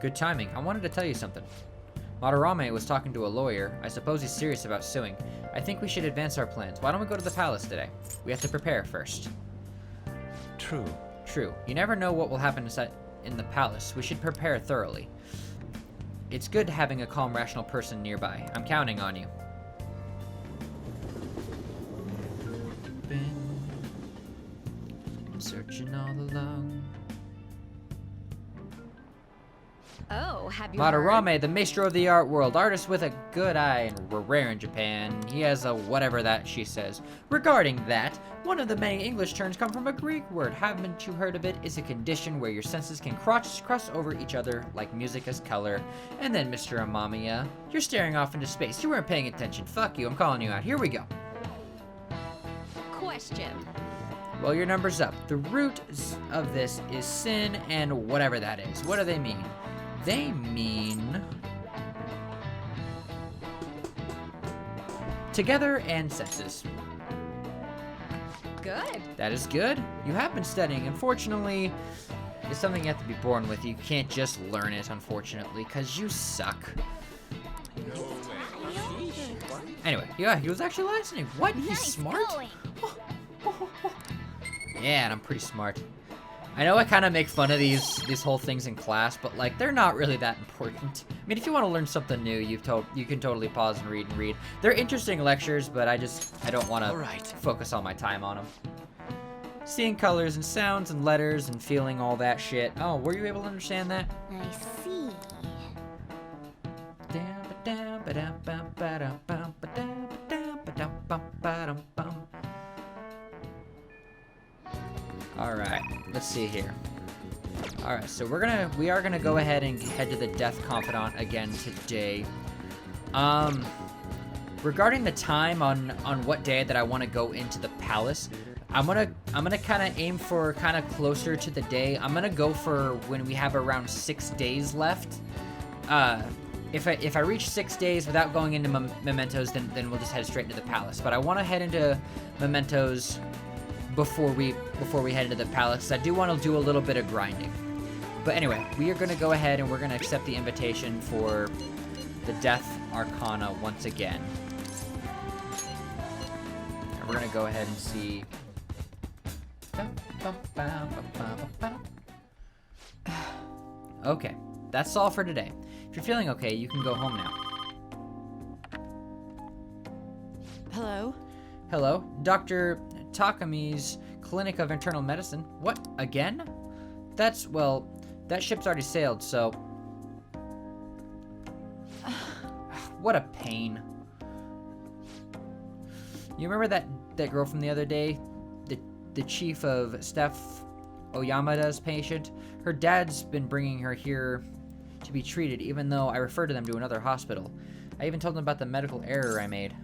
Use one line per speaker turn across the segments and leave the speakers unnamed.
Good timing. I wanted to tell you something. Madarame was talking to a lawyer. I suppose he's serious about suing. I think we should advance our plans. Why don't we go to the palace today? We have to prepare first.
True.
True. You never know what will happen in the palace. We should prepare thoroughly. It's good having a calm, rational person nearby. I'm counting on you. Been searching all along.
Oh, have you heard?
Madarame, the maestro of the art world, artist with a good eye, and we're rare in Japan. He has a whatever that she says. Regarding that, one of the many English terms come from a Greek word. Haven't you heard of it? It's a condition where your senses can cross over each other like music as color. And then, Mr. Amamiya, you're staring off into space. You weren't paying attention. Fuck you, I'm calling you out. Here we go.
Question.
Well, your number's up. The root of this is sin and whatever that is. What do they mean? They mean together and senses.
Good.
That is good. You have been studying. Unfortunately, it's something you have to be born with. You can't just learn it, unfortunately, because you suck. Anyway, yeah, he was actually listening. What? He's smart? Yeah, and I'm pretty smart. I know I kind of make fun of these whole things in class, but like they're not really that important. I mean, if you want to learn something new, you can totally pause and read. They're interesting lectures, but I don't want to focus all my time on them. Seeing colors and sounds and letters and feeling all that shit. Oh, were you able to understand that?
I see.
Alright, let's see here. Alright, so we are gonna go ahead and head to the Death Confidant again today. Regarding the time on what day that I want to go into the palace, I'm gonna kind of aim for kind of closer to the day. I'm gonna go for when we have around 6 days left. If I reach 6 days without going into Mementos, then we'll just head straight into the palace. But I want to head into Mementos before we head into the palace. I do want to do a little bit of grinding. But anyway, we are going to go ahead and we're going to accept the invitation for the Death Arcana once again. And we're going to go ahead and see. Okay, that's all for today. If you're feeling okay, you can go home now.
Hello?
Hello, Dr. Takami's Clinic of Internal Medicine. What, again? Well, that ship's already sailed, so... What a pain. You remember that girl from the other day? The chief of Steph Oyamada's patient? Her dad's been bringing her here to be treated, even though I referred them to another hospital. I even told them about the medical error I made.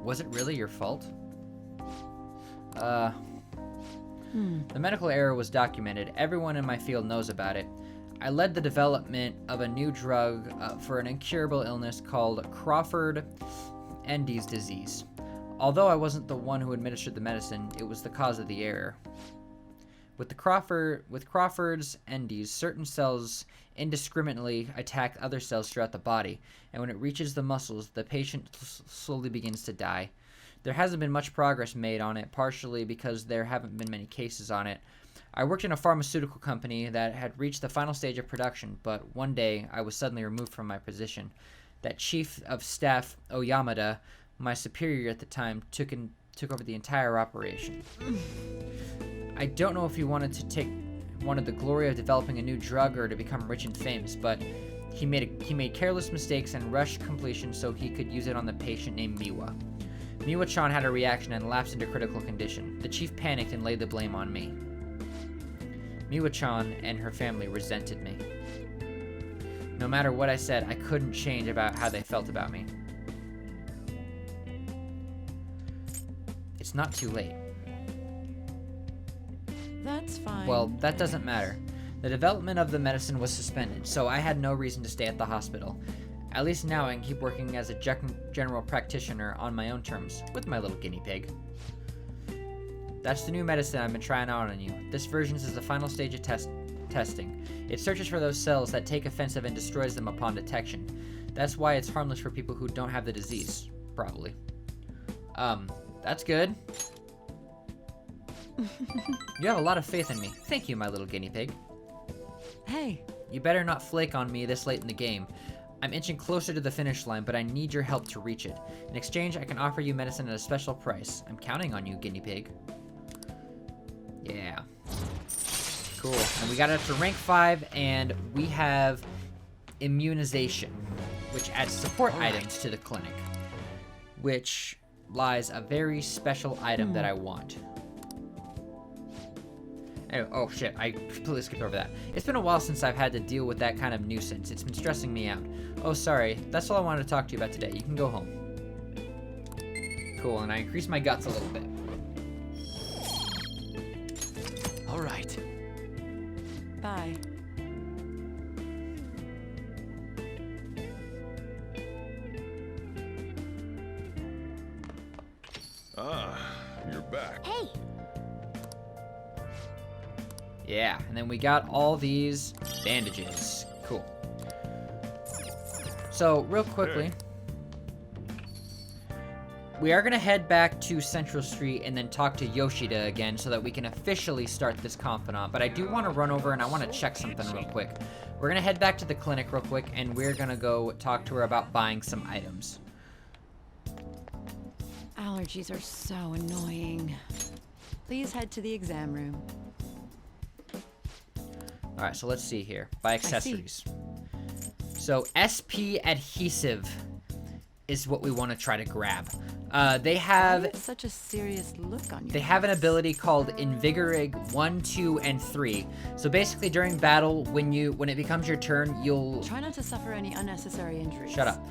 Was it really your fault? The medical error was documented. Everyone in my field knows about it. I led the development of a new drug for an incurable illness called Crawford-Endy's disease. Although I wasn't the one who administered the medicine, it was the cause of the error. With Crawford's Endy's, certain cells indiscriminately attack other cells throughout the body, and when it reaches the muscles, the patient slowly begins to die. There hasn't been much progress made on it, partially because there haven't been many cases on it. I worked in a pharmaceutical company that had reached the final stage of production, but one day I was suddenly removed from my position. That chief of staff, Oyamada, my superior at the time, took over the entire operation. I don't know if he wanted the glory of developing a new drug or to become rich and famous, but he made careless mistakes and rushed completion so he could use it on the patient named Miwa. Miwa-chan had a reaction and lapsed into critical condition. The chief panicked and laid the blame on me. Miwa-chan and her family resented me. No matter what I said, I couldn't change about how they felt about me. It's not too late.
That's fine.
Well, that doesn't matter. The development of the medicine was suspended, so I had no reason to stay at the hospital. At least now I can keep working as a general practitioner on my own terms, with my little guinea pig. That's the new medicine I've been trying out on you. This version is the final stage of testing. It searches for those cells that take offensive and destroys them upon detection. That's why it's harmless for people who don't have the disease, probably. That's good. You have a lot of faith in me. Thank you, my little guinea pig.
Hey.
You better not flake on me this late in the game. I'm inching closer to the finish line, but I need your help to reach it. In exchange, I can offer you medicine at a special price. I'm counting on you, guinea pig. Yeah. Cool. And we got it up to rank 5, and we have immunization, which adds support items to the clinic, which lies a very special item that I want. Anyway, oh shit, I completely skipped over that. It's been a while since I've had to deal with that kind of nuisance. It's been stressing me out. Oh, sorry. That's all I wanted to talk to you about today. You can go home. Cool, and I increased my guts a little bit.
All right.
Bye.
Ah, you're back.
Hey.
Yeah, and then we got all these bandages. Cool. So, real quickly, we are going to head back to Central Street and then talk to Yoshida again so that we can officially start this confidant. But I do want to run over and I want to check something real quick. We're going to head back to the clinic real quick and we're going to go talk to her about buying some items.
Allergies are so annoying. Please head to the exam room.
Alright, so let's see here. Buy accessories. So, SP adhesive is what we want to try to grab. They
Why
have
is such a serious look on you.
They have an ability called Invigorate 1, 2, and 3. So basically during battle, when it becomes your turn, you'll...
Try not to suffer any unnecessary injuries.
Shut up.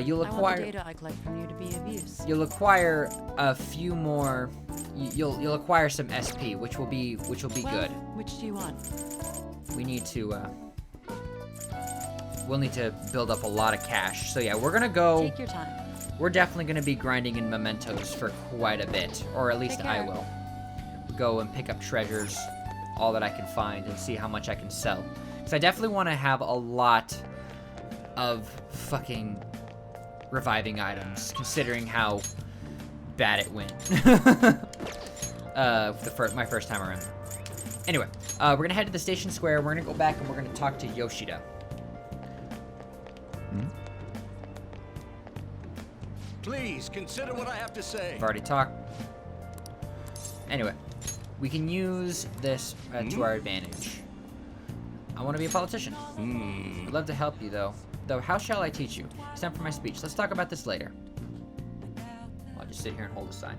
You'll
I want
acquire...
the data I collect from you to be of use.
You'll acquire a few more... You'll acquire some SP, which will be
Well,
good.
which do you want?
We need to, we'll need to build up a lot of cash. So yeah, we're gonna go...
Take your time.
We're definitely gonna be grinding in mementos for quite a bit. Or at least
Take
I
care.
will. Go and pick up treasures, all that I can find, and see how much I can sell. Because I definitely want to have a lot of fucking reviving items, considering how bad it went. My first time around. Anyway, we're gonna head to the station square. We're gonna go back and we're gonna talk to Yoshida.
Please consider what I have to say.
I've already talked. Anyway, we can use this to our advantage. I want to be a politician. I'd love to help you, though. How shall I teach you? It's time for my speech. Let's talk about this later. I'll just sit here and hold a sign.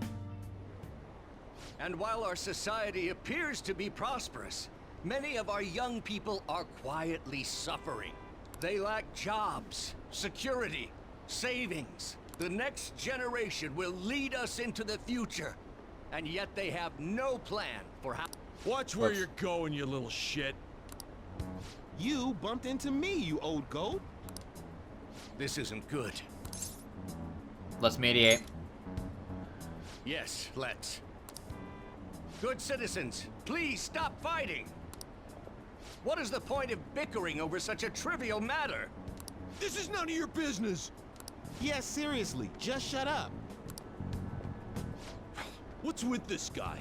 And while our society appears to be prosperous, many of our young people are quietly suffering. They lack jobs, security, savings. The next generation will lead us into the future, and yet they have no plan for how...
Watch where you're going, you little shit.
You bumped into me, you old goat.
This isn't good.
Let's mediate.
Yes, let's. Good citizens, please stop fighting. What is the point of bickering over such a trivial matter?
This is none of your business.
Yeah, seriously, just shut up.
What's with this guy?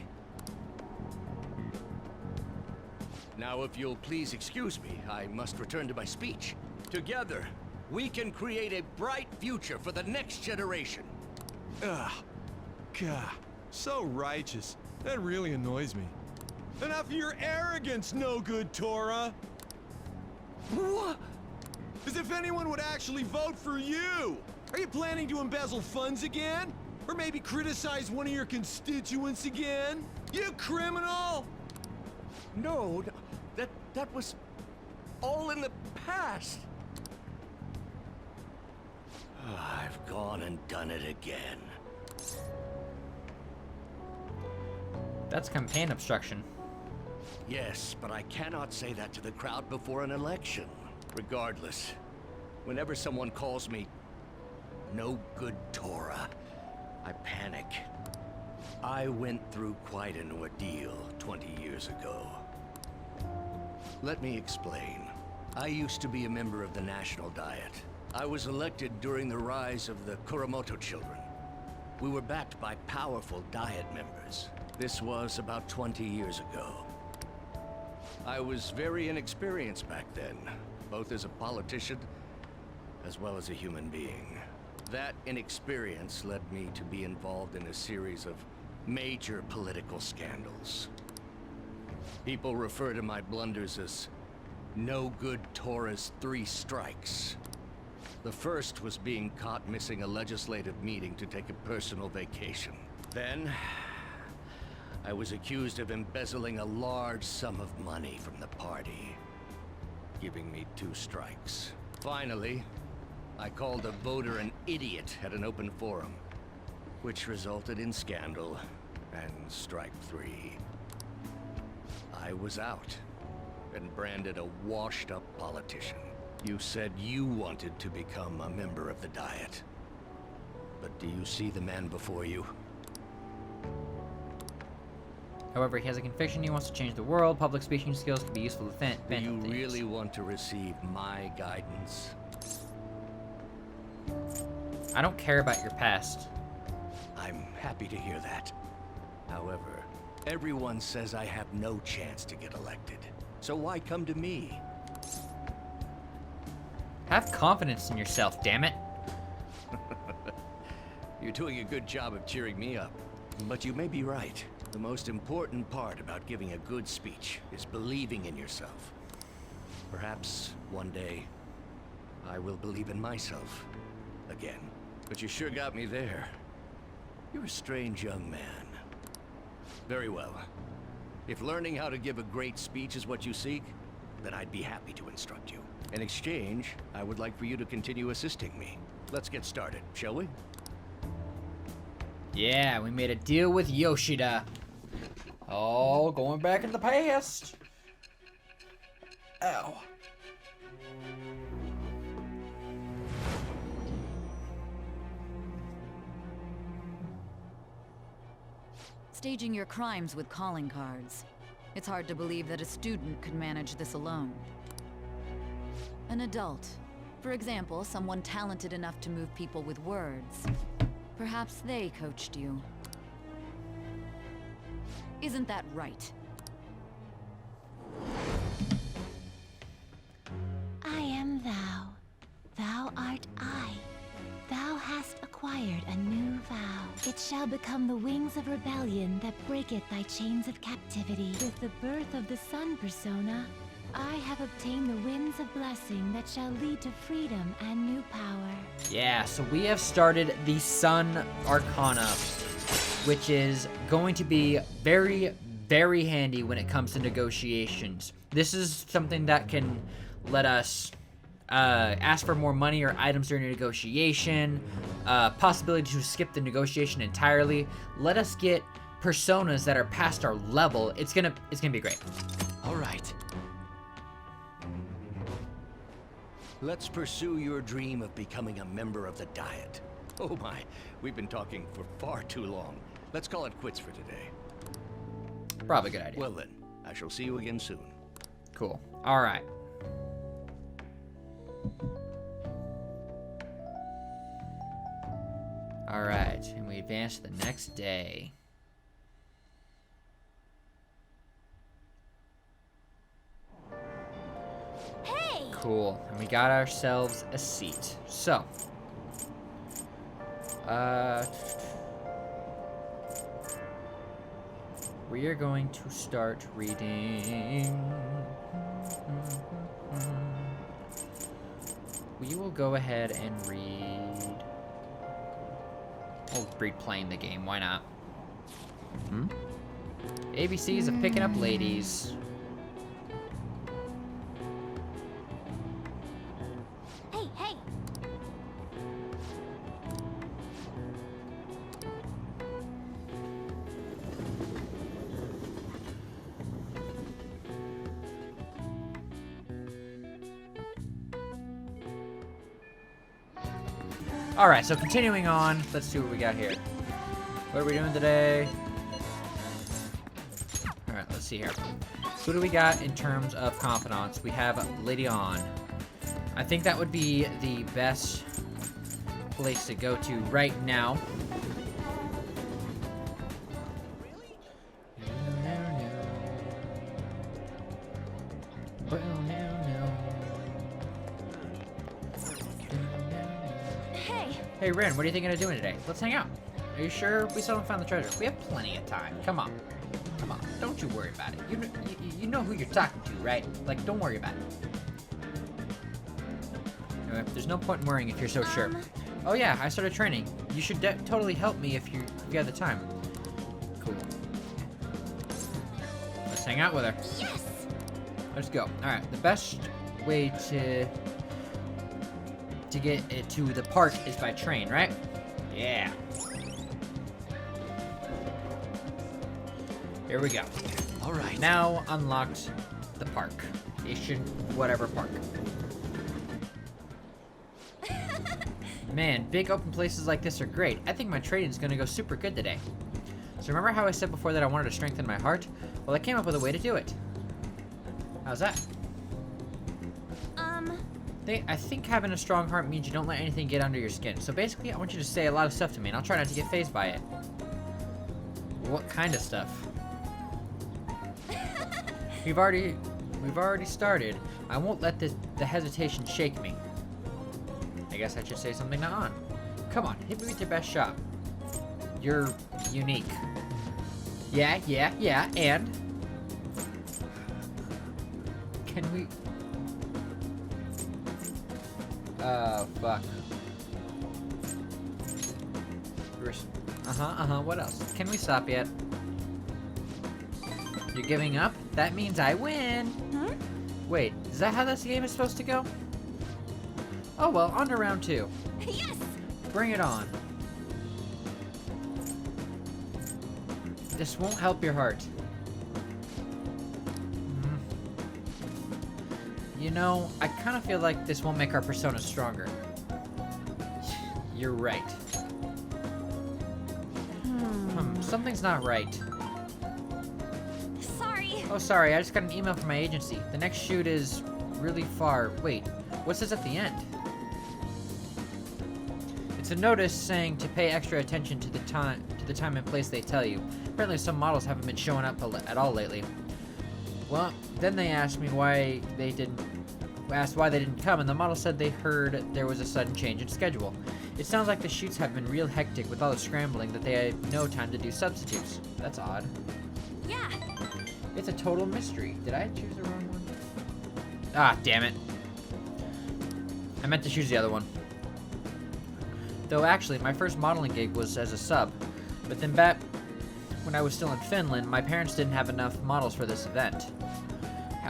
Now, if you'll please excuse me, I must return to my speech. Together, we can create a bright future for the next generation.
Ugh. God, so righteous. That really annoys me. Enough of your arrogance, no good Torah.
What?
As if anyone would actually vote for you! Are you planning to embezzle funds again? Or maybe criticize one of your constituents again? You criminal!
No, that was all in the past. I've gone and done it again.
That's campaign obstruction.
Yes, but I cannot say that to the crowd before an election. Regardless, Whenever someone calls me no good Torah, I panic. I went through quite an ordeal 20 years ago. Let me explain. I used to be a member of the National Diet. I was elected during the rise of the Kuramoto children. We were backed by powerful Diet members. This was about 20 years ago. I was very inexperienced back then, both as a politician as well as a human being. That inexperience led me to be involved in a series of major political scandals. People refer to my blunders as no good Torah's 3 strikes. The first was being caught missing a legislative meeting to take a personal vacation. Then, I was accused of embezzling a large sum of money from the party, giving me 2 strikes. Finally, I called a voter an idiot at an open forum, which resulted in scandal and strike 3. I was out and branded a washed-up politician. You said you wanted to become a member of the Diet. But do you see the man before you?
However, he has a conviction he wants to change the world. Public speaking skills can be useful to defend.
Do you really want to receive my guidance?
I don't care about your past.
I'm happy to hear that. However, everyone says I have no chance to get elected. So why come to me?
Have confidence in yourself, damn it.
You're doing a good job of cheering me up. But you may be right. The most important part about giving a good speech is believing in yourself. Perhaps one day, I will believe in myself again. But you sure got me there. You're a strange young man. Very well. If learning how to give a great speech is what you seek, then I'd be happy to instruct you. In exchange, I would like for you to continue assisting me. Let's get started, shall we?
Yeah, we made a deal with Yoshida. Oh, going back in the past. Ow.
Staging your crimes with calling cards. It's hard to believe that a student could manage this alone. An adult. For example, someone talented enough to move people with words. Perhaps they coached you. Isn't that right?
I am thou. Thou art I. Thou hast acquired a new vow. It shall become the wings of rebellion that breaketh thy chains of captivity. With the birth of the sun persona, I have obtained the winds of blessing that shall lead to freedom and new power.
Yeah, so we have started the Sun Arcana, which is going to be very, very handy when it comes to negotiations. This is something that can let us ask for more money or items during a negotiation, possibility to skip the negotiation entirely. Let us get personas that are past our level. It's gonna be great.
All right.
Let's pursue your dream of becoming a member of the Diet. Oh my, we've been talking for far too long. Let's call it quits for today.
Probably a good idea.
Well then, I shall see you again soon.
Cool. All right. All right, and we advance to the next day.
Hey!
Cool, and we got ourselves a seat. So, we are going to start reading. We will go ahead and read. We'll read playing the game, why not? ABCs of picking up ladies.
Hey, hey!
Alright, so continuing on, let's see what we got here. What are we doing today? Alright, let's see here. Who do we got in terms of confidants? We have Lady On. I think that would be the best place to go to right now. Hey Ren, what are you thinking of doing today? Let's hang out. Are you sure we still haven't found the treasure? We have plenty of time. Come on. Come on. Don't you worry about it. You know who you're talking to, right? Like, don't worry about it. Anyway, there's no point in worrying if you're so sure. Oh yeah, I started training. You should totally help me if you have the time. Cool. Let's hang out with her.
Yes!
Let's go. Alright, the best way to get to the park is by train, right? Yeah. Here we go.
All right.
Now unlocked the park. Whatever park. Man, big open places like this are great. I think my training's gonna go super good today. So remember how I said before that I wanted to strengthen my heart? Well, I came up with a way to do it. How's that? I think having a strong heart means you don't let anything get under your skin. So basically, I want you to say a lot of stuff to me, and I'll try not to get fazed by it. What kind of stuff? We've already started. I won't let the hesitation shake me. I guess I should say something to On. Come on, hit me with your best shot. You're unique. Yeah, and? Can we... fuck. What else? Can we stop yet? You're giving up? That means I win!
Huh?
Wait, is that how this game is supposed to go? Oh well, on to round 2.
Yes!
Bring it on. This won't help your heart. You know, I kind of feel like this won't make our persona stronger. You're right. Something's not right.
Sorry.
Oh, sorry, I just got an email from my agency. The next shoot is really far. Wait, what's this at the end? It's a notice saying to pay extra attention to the time and place they tell you. Apparently some models haven't been showing up at all lately. Well, then they asked me why they didn't come, and the model said they heard there was a sudden change in schedule. It sounds like the shoots have been real hectic with all the scrambling that they had no time to do substitutes. That's odd.
Yeah.
It's a total mystery. Did I choose the wrong one? Ah, damn it. I meant to choose the other one. Though actually, my first modeling gig was as a sub. But then back when I was still in Finland, my parents didn't have enough models for this event.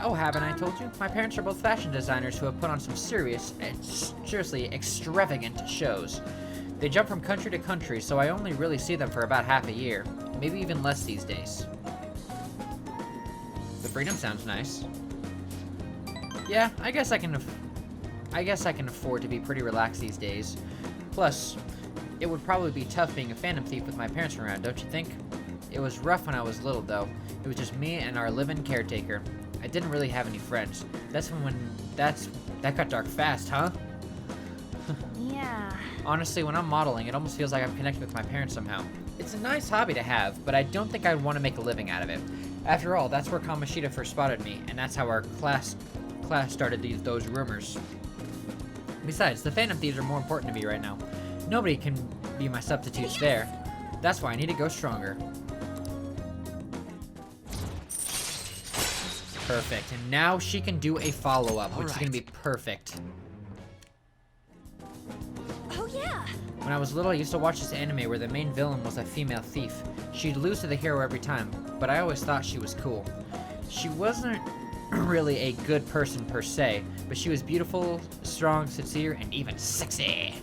Oh, haven't I told you? My parents are both fashion designers who have put on some seriously extravagant shows. They jump from country to country, so I only really see them for about half a year. Maybe even less these days. The freedom sounds nice. Yeah, I guess I can afford to be pretty relaxed these days. Plus, it would probably be tough being a Phantom Thief with my parents around, don't you think? It was rough when I was little, though. It was just me and our live-in caretaker. I didn't really have any friends. That got dark fast, huh?
Yeah.
Honestly, when I'm modeling, it almost feels like I'm connected with my parents somehow. It's a nice hobby to have, but I don't think I'd want to make a living out of it. After all, that's where Kamoshida first spotted me, and that's how our class started those rumors. Besides, the Phantom Thieves are more important to me right now. Nobody can be my substitutes there. That's why I need to go stronger. Perfect. And now she can do a follow-up, which is going to be perfect.
Oh, yeah.
When I was little, I used to watch this anime where the main villain was a female thief. She'd lose to the hero every time, but I always thought she was cool. She wasn't really a good person per se, but she was beautiful, strong, sincere, and even sexy.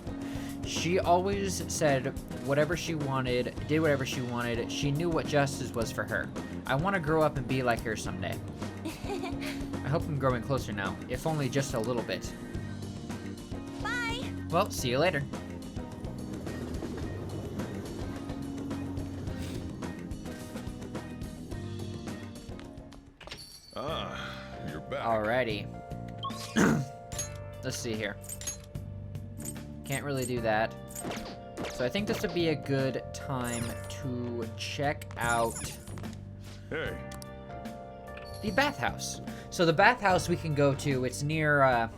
She always said whatever she wanted, did whatever she wanted. She knew what justice was for her. I want to grow up and be like her someday. I hope I'm growing closer now, if only just a little bit.
Bye.
Well, see you later. Alrighty. Let's see here. Can't really do that. So I think this would be a good time to check out
Hey.
the bathhouse. So the bathhouse we can go to, it's near,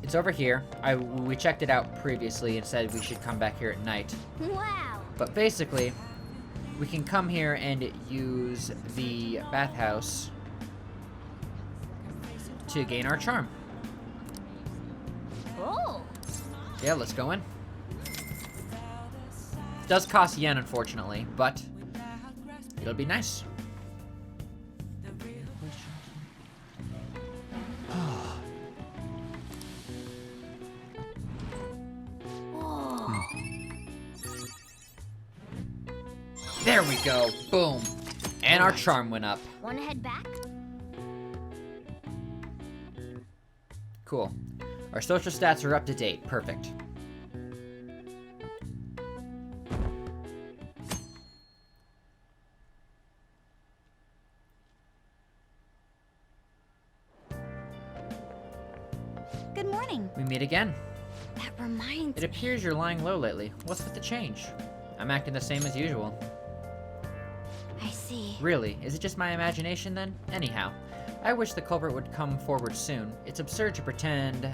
it's over here. We checked it out previously and said we should come back here at night.
Wow!
But basically, we can come here and use the bathhouse to gain our charm.
Oh!
Yeah, let's go in. Does cost yen, unfortunately, but it'll be nice. There we go. Boom. And our charm went up.
Wanna head back?
Cool. Our social stats are up to date. Perfect.
Good morning.
We meet again.
That reminds
It appears you're lying low lately. What's with the change? I'm acting the same as usual.
I see.
Really? Is it just my imagination then? Anyhow, I wish the culprit would come forward soon. It's absurd to pretend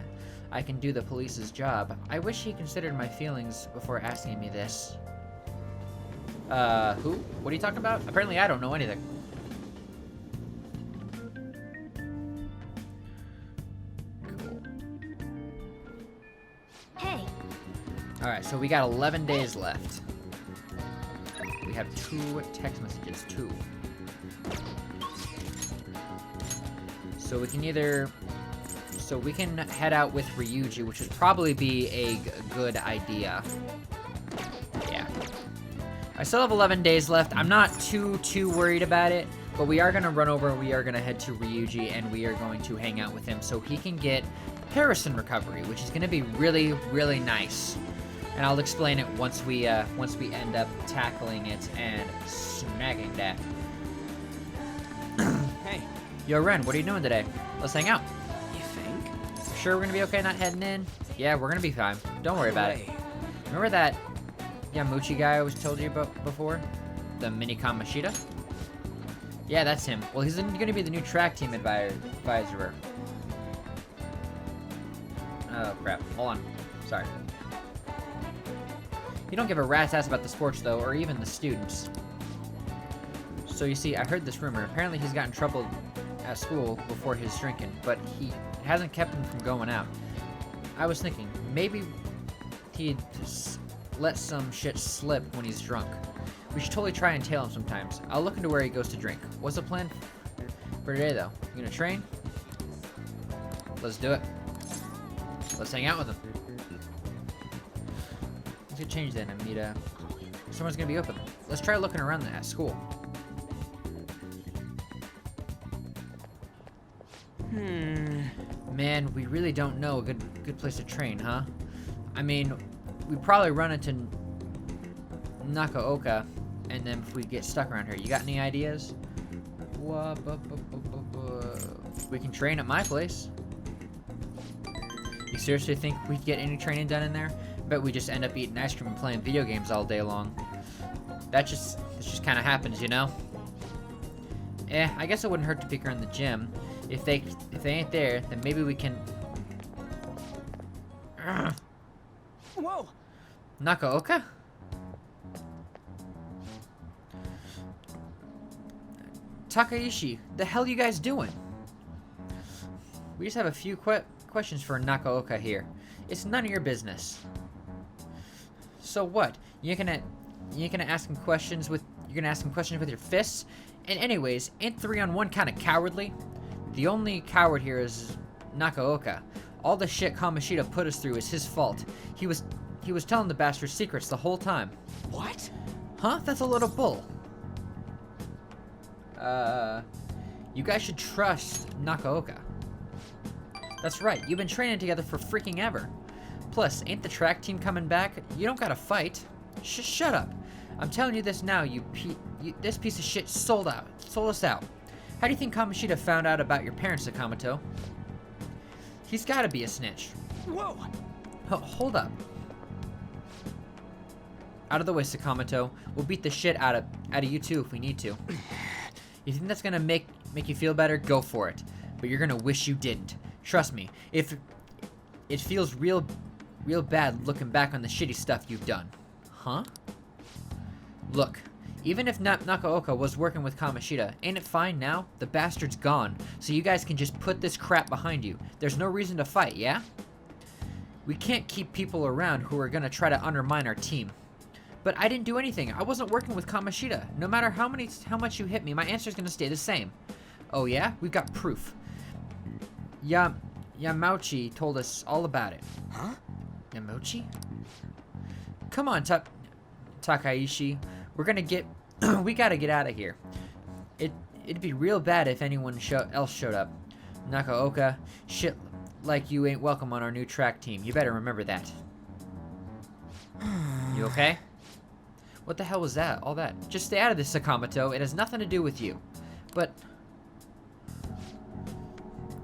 I can do the police's job. I wish he considered my feelings before asking me this. Who? What are you talking about? Apparently I don't know anything. Cool.
Hey,
Alright, so we got 11 days left. We have 2 text messages, 2. So we can either... So we can head out with Ryuji, which would probably be a good idea. Yeah. I still have 11 days left. I'm not too worried about it, but we are going to run over, we are going to head to Ryuji, and we are going to hang out with him so he can get Harrison recovery, which is going to be really, really nice. And I'll explain it once we end up tackling it and snagging that.
Hey,
Yo, Ren, what are you doing today? Let's hang out.
you think?
Sure we're gonna be okay not heading in? Yeah, we're gonna be fine. Don't worry about it.
Hey,
Remember that Yamuchi guy I was told you about before? The Minikon Mashita? Yeah, that's him. Well, he's gonna be the new track team advisor. Oh, crap. Hold on. Sorry. You don't give a rat's ass about the sports, though, or even the students. So you see, I heard this rumor. Apparently he's got in trouble at school before his drinking, but it hasn't kept him from going out. I was thinking, maybe he'd let some shit slip when he's drunk. We should totally try and tail him sometimes. I'll look into where he goes to drink. What's the plan for today, though? You gonna train? Let's do it. Let's hang out with him. Let's get changed then and meet, someone's gonna be open. Let's try looking around at school. Man, we really don't know a good place to train, huh? I mean, we probably run into Nakaoka, and then if we get stuck around here, you got any ideas? We can train at my place. You seriously think we'd get any training done in there? Bet we just end up eating ice cream and playing video games all day long. That just kind of happens, you know? I guess it wouldn't hurt to peek around the gym. If they ain't there, then maybe we can...
whoa!
Nakaoka? Takaishi, the hell you guys doing? We just have a few questions for Nakaoka here. It's none of your business. So what? You're gonna ask him questions with your fists? And anyways, ain't 3-on-1 kind of cowardly? The only coward here is Nakaoka. All the shit Kamoshida put us through is his fault. He was telling the bastard secrets the whole time.
What?
Huh? That's a load of bull. You guys should trust Nakaoka. That's right, you've been training together for freaking ever. Plus, ain't the track team coming back? You don't gotta fight. Shut up. I'm telling you this now, this piece of shit sold us out. How do you think Kamoshida found out about your parents, Sakamoto? He's gotta be a snitch.
Whoa!
Hold up. Out of the way, Sakamoto. We'll beat the shit out of you too if we need to. You think that's gonna make you feel better? Go for it. But you're gonna wish you didn't. Trust me. If it feels real bad looking back on the shitty stuff you've done. Huh? Look, even if Nakaoka was working with Kamoshida, ain't it fine now? The bastard's gone, so you guys can just put this crap behind you. There's no reason to fight, yeah? We can't keep people around who are gonna try to undermine our team. But I didn't do anything. I wasn't working with Kamoshida. No matter how much you hit me, my answer's gonna stay the same. Oh yeah? We've got proof. Yamauchi told us all about it.
Huh?
Yamauchi? Come on, Takaishi. We're gonna get... we gotta get out of here. It'd be real bad if anyone else showed up. Nakaoka, shit like you ain't welcome on our new track team. You better remember that. You okay? What the hell was that? All that? Just stay out of this, Sakamoto. It has nothing to do with you. But...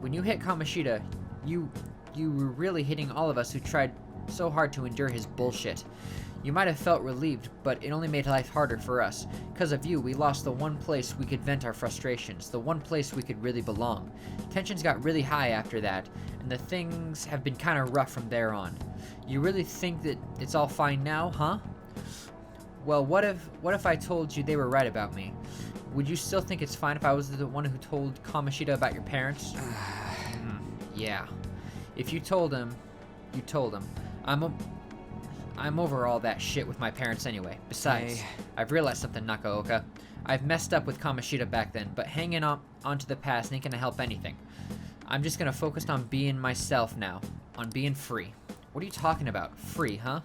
when you hit Kamoshida, you were really hitting all of us who tried so hard to endure his bullshit. You might have felt relieved, but it only made life harder for us. Because of you, we lost the one place we could vent our frustrations, the one place we could really belong. Tensions got really high after that, and the things have been kind of rough from there on. You really think that it's all fine now, huh? Well, what if I told you they were right about me? Would you still think it's fine if I was the one who told Kamoshida about your parents? Yeah. If you told him, you told him. I'm over all that shit with my parents anyway. Besides, I've realized something, Nakaoka. I've messed up with Kamoshida back then, but hanging onto the past ain't gonna help anything. I'm just gonna focus on being myself now, on being free. What are you talking about? Free, huh?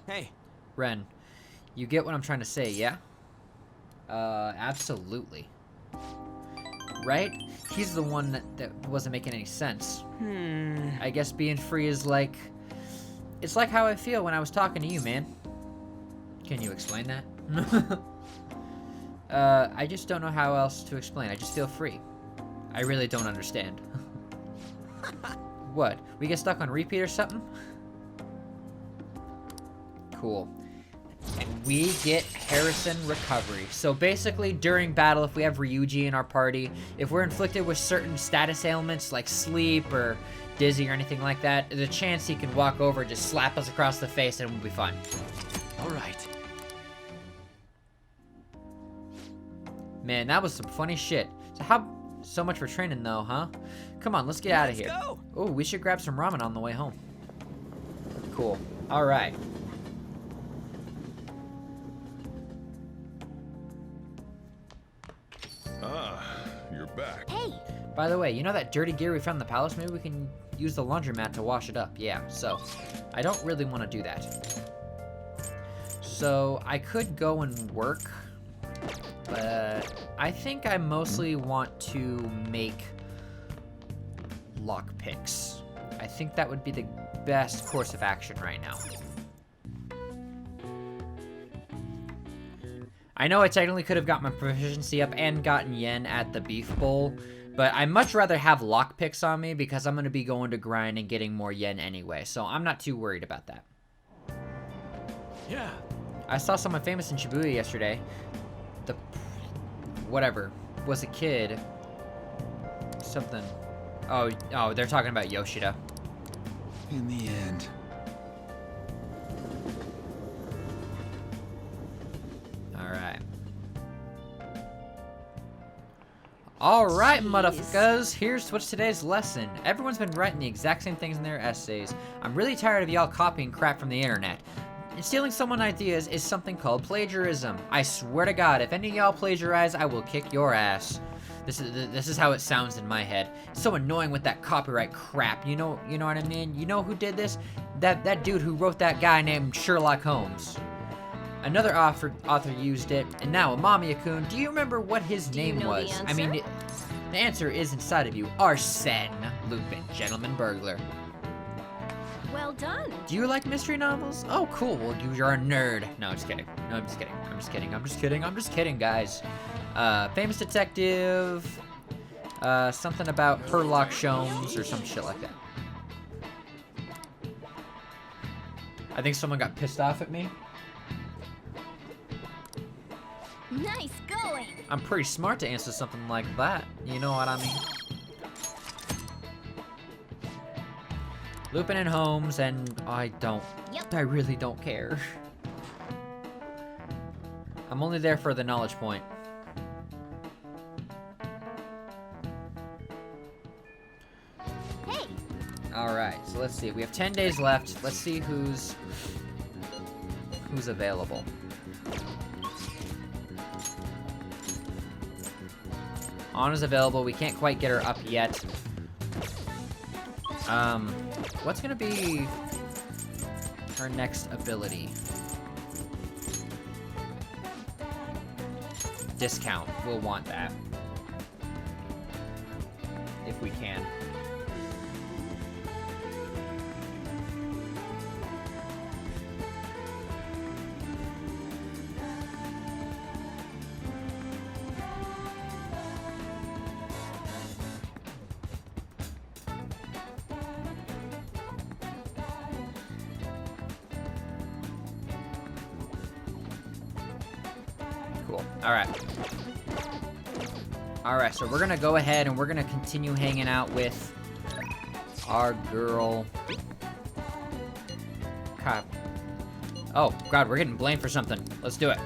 Hey.
Ren, you get what I'm trying to say, yeah? Absolutely. Right? He's the one that wasn't making any sense. I guess being free is like... it's like how I feel when I was talking to you, man. Can you explain that? I just don't know how else to explain. I just feel free. I really don't understand. What? We get stuck on repeat or something? Cool. And we get Harrison Recovery. So basically, during battle, if we have Ryuji in our party, if we're inflicted with certain status ailments like sleep or dizzy or anything like that, there's a chance he can walk over and just slap us across the face and we'll be fine.
Alright.
Man, that was some funny shit. So much for training though, huh? Come on, let's get out of here.
Go.
Oh, we should grab some ramen on the way home. Cool. Alright.
You're back.
Hey,
By the way, you know that dirty gear we found in the palace? Maybe we can use the laundromat to wash it up. Yeah, so I don't really want to do that. So I could go and work, but I think I mostly want to make lockpicks. I think that would be the best course of action right now. I know I technically could have got my proficiency up and gotten yen at the beef bowl, but I'd much rather have lockpicks on me because I'm going to be going to grind and getting more yen anyway, so I'm not too worried about that.
Yeah.
I saw someone famous in Shibuya yesterday. Whatever. Was a kid. Something. Oh, they're talking about Yoshida.
In the end.
Alright, motherfuckers, here's what's today's lesson. Everyone's been writing the exact same things in their essays. I'm really tired of y'all copying crap from the internet. And stealing someone's ideas is something called plagiarism. I swear to God, if any of y'all plagiarize, I will kick your ass. This is how it sounds in my head. It's so annoying with that copyright crap. You know what I mean? You know who did this? That dude who wrote that guy named Sherlock Holmes. Another author used it, and now Amamiya-kun, do you remember what his name was? I mean, the answer is inside of you. Arsène Lupin, gentleman burglar.
Well done.
Do you like mystery novels? Oh, cool. Well, you're a nerd. No, just kidding. No, I'm just kidding. I'm just kidding, guys. Famous detective. Something about Herlock Sholmes or some shit like that. I think someone got pissed off at me.
Nice going.
I'm pretty smart to answer something like that. You know what I mean? Lupin and Holmes, and I really don't care. I'm only there for the knowledge point.
Hey.
Alright, so let's see. We have 10 days left. Let's see who's available. Anna's available. We can't quite get her up yet. What's gonna be her next ability? Discount. We'll want that. If we can. Cool. Alright, so we're gonna go ahead and we're gonna continue hanging out with our girl. God. Oh, God, we're getting blamed for something. Let's do it.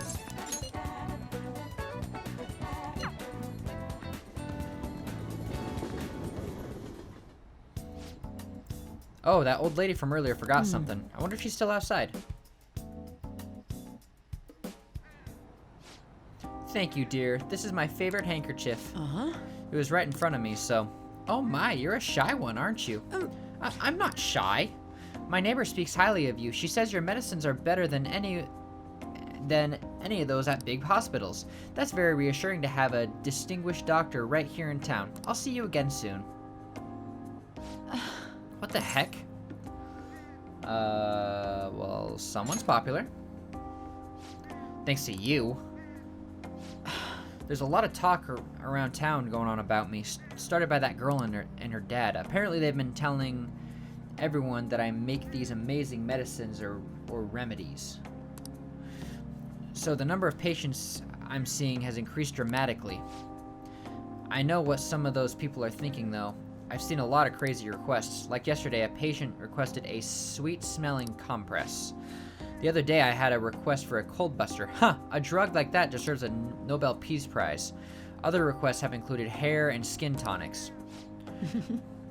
Oh, that old lady from earlier forgot something. I wonder if she's still outside. Thank you, dear. This is my favorite handkerchief.
Uh-huh.
It was right in front of me, so... Oh my, you're a shy one, aren't you? I'm not shy. My neighbor speaks highly of you. She says your medicines are better than any of those at big hospitals. That's very reassuring to have a distinguished doctor right here in town. I'll see you again soon. What the heck? Well, someone's popular. Thanks to you. There's a lot of talk around town going on about me, started by that girl and her dad. Apparently they've been telling everyone that I make these amazing medicines or remedies. So the number of patients I'm seeing has increased dramatically. I know what some of those people are thinking, though. I've seen a lot of crazy requests. Like yesterday, a patient requested a sweet-smelling compress. The other day, I had a request for a cold buster. Huh, a drug like that deserves a Nobel Peace Prize. Other requests have included hair and skin tonics.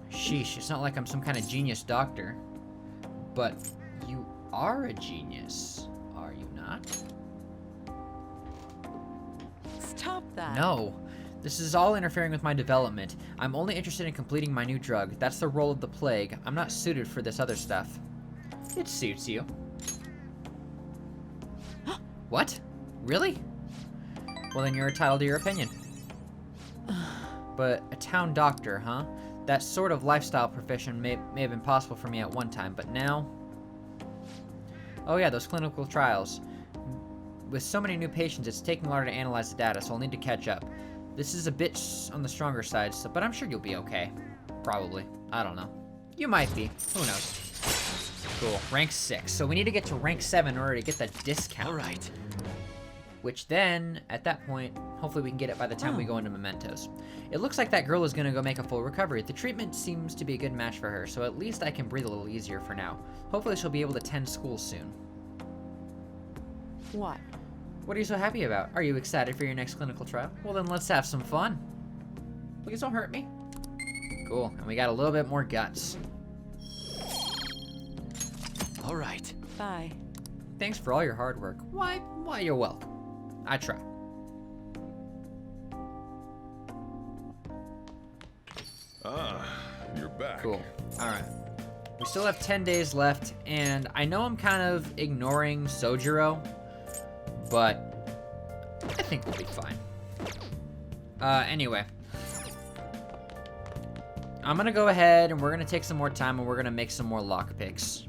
Sheesh, it's not like I'm some kind of genius doctor. But you are a genius, are you not?
Stop that.
No. This is all interfering with my development. I'm only interested in completing my new drug. That's the role of the plague. I'm not suited for this other stuff. It suits you. What? Really? Well, then you're entitled to your opinion. But a town doctor, huh? That sort of lifestyle profession may have been possible for me at one time, but now... Oh yeah, those clinical trials. With so many new patients, it's taking longer to analyze the data, so I'll need to catch up. This is a bit on the stronger side, but I'm sure you'll be okay. Probably. I don't know. You might be. Who knows? Cool. Rank 6. So we need to get to rank 7 in order to get the discount.
Alright.
Which then, at that point, hopefully we can get it by the time we go into Mementos. It looks like that girl is gonna go make a full recovery. The treatment seems to be a good match for her, so at least I can breathe a little easier for now. Hopefully she'll be able to attend school soon.
What?
What are you so happy about? Are you excited for your next clinical trial? Well then let's have some fun. Please don't hurt me. Cool, and we got a little bit more guts.
Alright.
Bye.
Thanks for all your hard work. Why, you're welcome. I try.
Ah, you're back.
Cool. Alright. We still have 10 days left, and I know I'm kind of ignoring Sojiro, but I think we'll be fine. Anyway. I'm gonna go ahead and we're gonna take some more time and we're gonna make some more lockpicks.